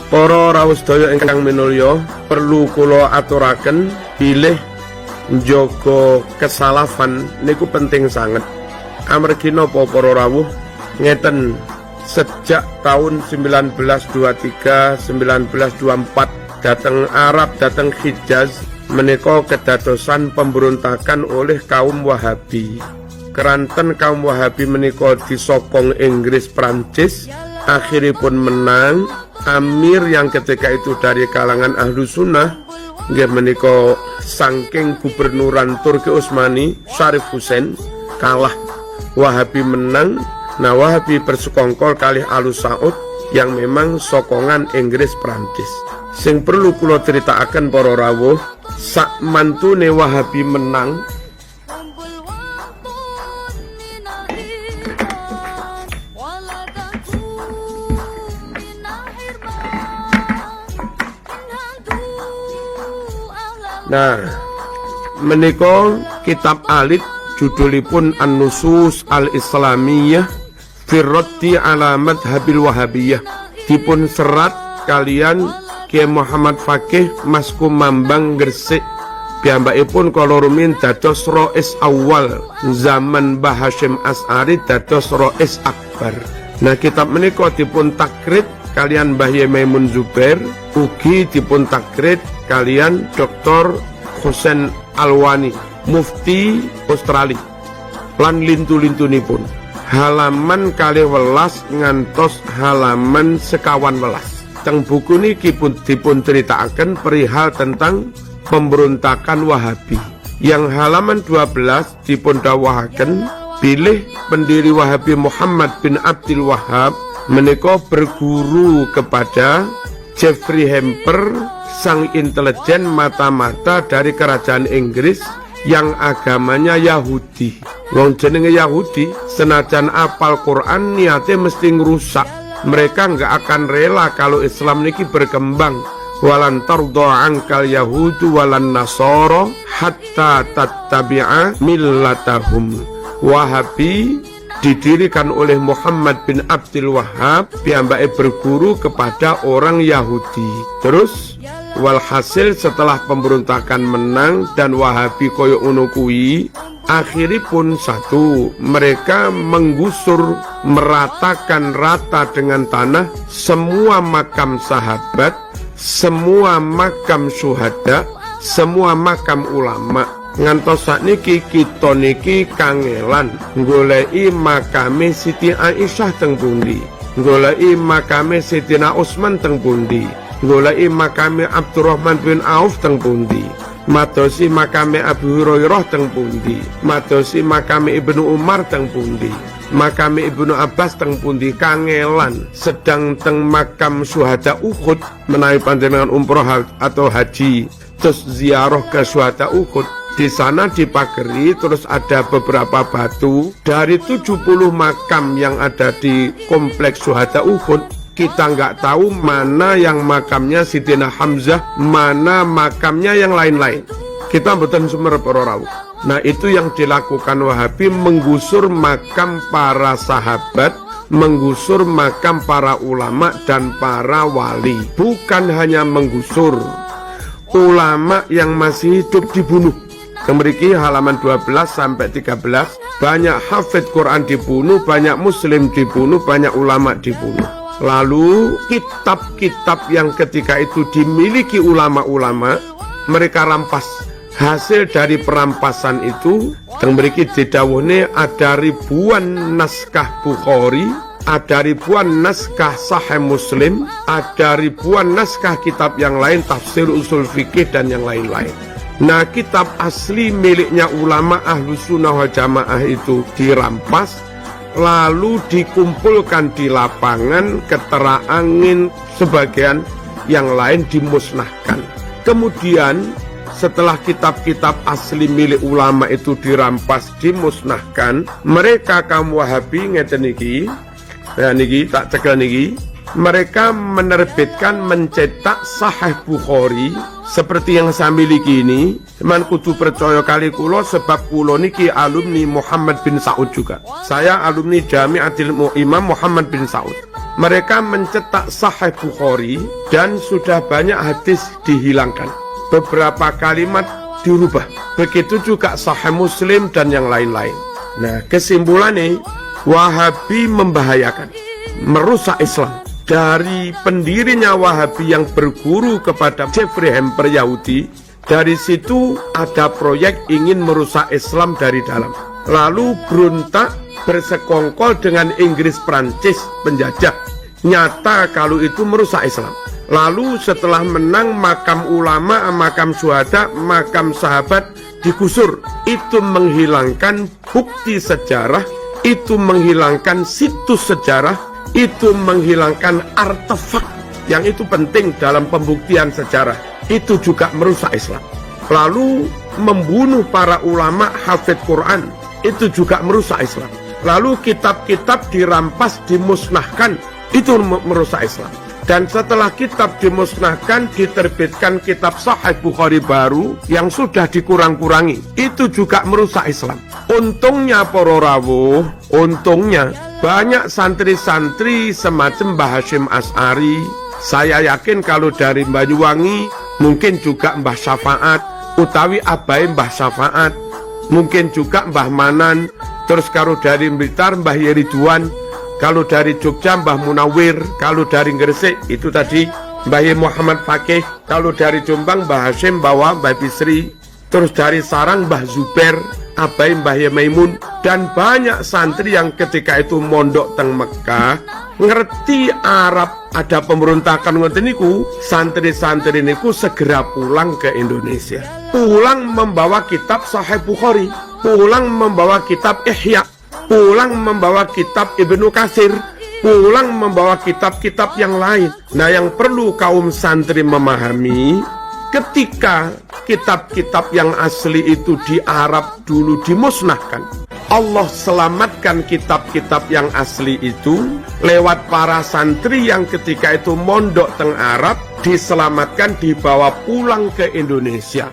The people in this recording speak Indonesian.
Para rawuh sedaya ingkang minulya, perlu kula aturaken bilih njaga kesalafan niku penting sanget. Amargi napa para rawuh? Ngeten, sejak tahun 1923 1924 dateng Arab, dateng Hijaz menika kedadosan pemberontakan oleh kaum Wahabi. Keranten kaum Wahabi menika disokong Inggris Prancis, akhiripun menang. Amir yang ketika itu dari kalangan ahlu sunnah nggih menika saking gubernuran Turki Utsmani Syarif Hussein kalah, Wahabi menang. Nah, Wahabi bersekongkol kalih Alu Saud yang memang sokongan Inggris Prancis. Sing perlu kula critakaken para rawuh, sak mantune Wahabi menang Nah, menika kitab alit judulipun An-Nusus Al-Islamiyah fi Raddi ala Madhabil Wahabiyah, dipun serat kalian Kiai Muhammad Fakih Mas Kumambang Gresik. Piyambakipun kala rumiyin dados rais awal zaman Mbah Hasyim As'ari dados rais akbar. Nah, kitab menika dipun takrit kalian Mbah Maimun Zubair, ugi dipun takrit kalian Dr. Hussein Alwani, Mufti Australia. Lan lintu-lintunipun halaman 12 ngantos halaman 51. Teng buku niki pun dipun critakaken perihal tentang pemberontakan Wahabi. Yang halaman 12 dipun dawuhaken bilih pendiri Wahabi Muhammad bin Abdul Wahhab menika berguru kepada Jeffrey Hamper, sang intelijen mata-mata dari kerajaan Inggris yang agamanya Yahudi. Wong jenenge Yahudi senajan apal Quran niate mesti ngerusak. Mereka nggak akan rela kalau Islam niki berkembang. Walan tardha ankal yahudu walan nasara hatta tattabi'a millatahum. Wahabi didirikan oleh Muhammad bin Abdul Wahhab, piyambake berguru kepada orang Yahudi. Terus walhasil setelah pemberontakan menang dan Wahabi koyo ngono kuwi, akhiripun satu, mereka menggusur, meratakan rata dengan tanah semua makam sahabat, semua makam syuhada, semua makam ulama. Ngantos sakniki kita niki kangelan goleki makame Siti Aisyah teng pundi, goleki makame Sidina Utsman teng pundi, goleki makame Abdurrahman bin Auf teng pundi, madosi makame Abu Hurairah teng pundi, madosi makame Ibnu Umar teng pundi, makame Ibnu Abbas teng pundi. Kangelan sedang teng makam syuhada Uhud menawi panjenengan umroh atau haji terus ziarah ke syuhada Uhud. Di sana dipageri, terus ada beberapa batu dari 70 makam yang ada di kompleks syuhada Uhud. Kita nggak tahu mana yang makamnya Sidina Hamzah, mana makamnya yang lain-lain. Kita mboten sumer para rawuh. Nah, itu yang dilakukan Wahabi, menggusur makam para sahabat, menggusur makam para ulama dan para wali. Bukan hanya menggusur, ulama yang masih hidup dibunuh. Memiliki halaman 12 sampai 13, banyak hafid Quran dibunuh, banyak muslim dibunuh, banyak ulama dibunuh. Lalu kitab-kitab yang ketika itu dimiliki ulama-ulama mereka rampas. Hasil dari perampasan itu memiliki didawuhne ada ribuan naskah Bukhari, ada ribuan naskah Sahih Muslim, ada ribuan naskah kitab yang lain, tafsir, usul fikih dan yang lain-lain. Nah, kitab asli miliknya ulama ahlu sunnah wal jamaah itu dirampas, lalu dikumpulkan di lapangan, keterangin, sebagian yang lain dimusnahkan. Kemudian setelah kitab-kitab asli milik ulama itu dirampas, dimusnahkan, mereka kaum Wahabi ngeten niki, ya niki tak cekel niki, mereka menerbitkan, mencetak Sahih Bukhari seperti yang saya miliki ini. Cuman kudu percaya kali kulo, sebab kulo niki alumni Muhammad bin Saud juga. Saya alumni Jami'atil Imam Muhammad bin Saud. mereka mencetak Sahih Bukhari dan sudah banyak hadis dihilangkan. Beberapa kalimat dirubah. Begitu juga Sahih Muslim dan yang lain-lain. Nah, kesimpulannya, Wahabi membahayakan, merusak Islam. Dari pendirinya Wahabi yang berguru kepada Jeffrey Hamper Yahudi, dari situ ada proyek ingin merusak Islam dari dalam. Lalu berontak, bersekongkol dengan Inggris Prancis penjajah. Nyata kalau itu merusak Islam. Lalu setelah menang, makam ulama, makam syuhada, makam sahabat digusur. Itu menghilangkan bukti sejarah, itu menghilangkan situs sejarah, itu menghilangkan artefak yang itu penting dalam pembuktian sejarah. Itu juga merusak Islam. Lalu membunuh para ulama hafidz Quran, itu juga merusak Islam. Lalu kitab-kitab dirampas, dimusnahkan, itu merusak Islam. Dan setelah kitab dimusnahkan, diterbitkan kitab Sahih Bukhari baru yang sudah dikurang-kurangi, itu juga merusak Islam. Untungnya para rawuh, untungnya banyak santri-santri semacam Mbah Hasyim Asy'ari. Saya yakin kalau dari Banyuwangi mungkin juga Mbah Syafaat, utawi abai Mbah Syafaat, mungkin juga Mbah Manan. Terus kalau dari Blitar Mbah Yeriduan, kalau dari Jogja Mbah Munawir, kalau dari Gresik itu tadi Mbah Muhammad Fakih, kalau dari Jombang Mbah Hasyim Bawa, Mbah Bisri, terus dari Sarang Mbah Zubair, abai Mbah Maimun, dan banyak santri yang ketika itu mondok teng Mekah, ngerti Arab ada pemberontakan ngoten niku, santri-santri niku segera pulang ke Indonesia. Pulang membawa kitab Sahih Bukhari, pulang membawa kitab Ihya, pulang membawa kitab Ibnu Katsir, pulang membawa kitab-kitab yang lain. Nah, yang perlu kaum santri memahami, ketika kitab-kitab yang asli itu di Arab dulu dimusnahkan, Allah selamatkan kitab-kitab yang asli itu lewat para santri yang ketika itu mondok teng Arab, diselamatkan, dibawa pulang ke Indonesia.